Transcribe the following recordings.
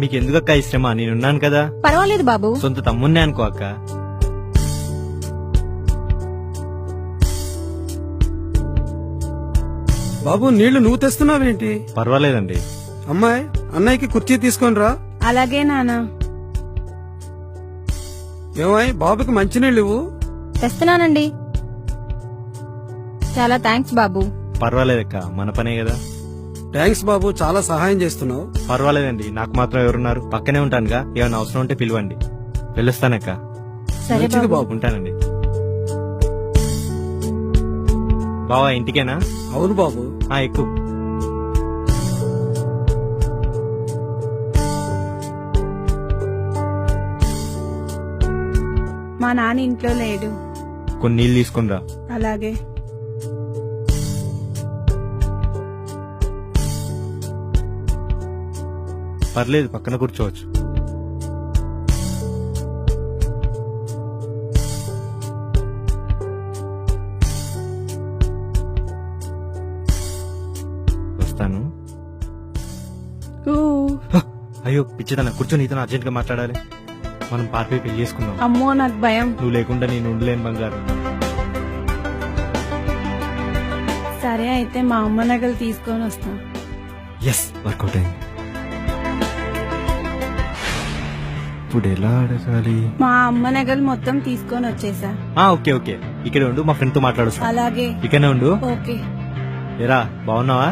మీకు ఎందుకక్క ఈ శ్రమ, నేనున్నాను కదా. పర్వాలేదు బాబు. సొంత తమ్మున్నే అనుకో అక్క. బాబు నీళ్లు నువ్వు తెస్తున్నావేంటి? పర్వాలేదండి. అమ్మాయి అన్నయ్యకి కుర్చీ తీసుకొని రా. అలాగే నానా. ఏమాయ్ బాబుకి మంచినీళ్ళు ఇవ్వు. తెస్తున్నానండి. చాలా థ్యాంక్స్ బాబు. పర్వాలేదక్క, మన పనే కదా. థ్యాంక్స్ బాబు, చాలా సహాయం చేస్తున్నావు. పర్వాలేదండి, నాకు మాత్రం ఎవరున్నారు, పక్కనే ఉంటానుగా. ఏమైనా అవసరం ఉంటే పిలవండి. వెళ్ళొస్తానక్క. సరే మంచిది బాబు. బాబు. ఉంటానండి. బావా ఇంటికేనా? అవును బాబు. ఎక్కువ. మా నాన్న ఇంట్లో లేడు. కొన్ని నీళ్ళు తీసుకునిరా. అలాగే. పర్లేదు, పక్కన కూర్చోవచ్చు. వస్తాను. అయ్యో పిచ్చిదన్న, కూర్చొని నీతో అర్జెంట్ గా మాట్లాడాలి. మనం పార్టీ పెళ్లి చేసుకుందాం. అమ్మో నాకు భయం. నువ్వు లేకుండా నేను ఉండలేను బంగారు. సరే అయితే మా అమ్మ నగలు తీసుకొని వస్తా. ఎస్, వర్కౌట్ అయింది. ఇప్పుడు ఎలా అడగాలి? మా అమ్మ నగలు మొత్తం తీసుకొని వచ్చేసా. ఓకే ఓకే, ఇక్కడ ఉండు, మా ఫ్రెండ్ తో మాట్లాడుస్తా. అలాగే. ఇక్కడనే ఉండు. ఓకే. ఎరా బాగున్నావా?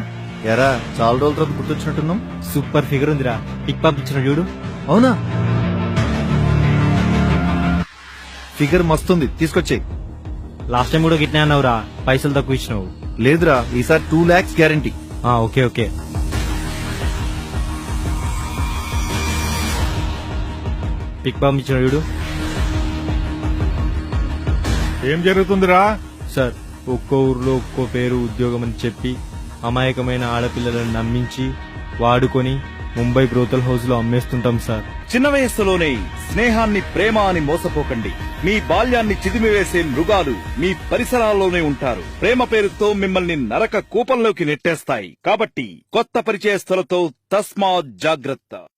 ఎరా చాలా రోజుల తర్వాత గుర్తొచ్చినట్టున్నాం. సూపర్ ఫిగర్ ఉందిరా. పిక్ పంపించిన చూడు. అవునా? ఫిగర్ మస్తుంది, తీసుకొచ్చేయి. లాస్ట్ టైం కూడా గిట్నే అన్నావురా, పైసలు తక్కువ ఇచ్చినావు. లేదురా, ఈసారి 2 lakhs guarantee. Okay okay. Pic పంపించిన చూడు. ఏం జరుగుతుందిరా? సార్, ఒక్కో ఊర్లో ఒక్కో పేరు ఉద్యోగం అని చెప్పి అమాయకమైన ఆడపిల్లలను నమ్మించి వాడుకొని ముంబై బ్రోతల్ హౌస్ లో అమ్మేస్తుంటాం సార్. చిన్న వయస్సులోనే స్నేహాన్ని ప్రేమ అని మోసపోకండి. మీ బాల్యాన్ని చిదిమివేసే మృగాలు మీ పరిసరాల్లోనే ఉంటారు. ప్రేమ పేరుతో మిమ్మల్ని నరక కూపంలోకి నెట్టేస్తాయి. కాబట్టి కొత్త పరిచయస్తులతో తస్మాత్ జాగ్రత్త.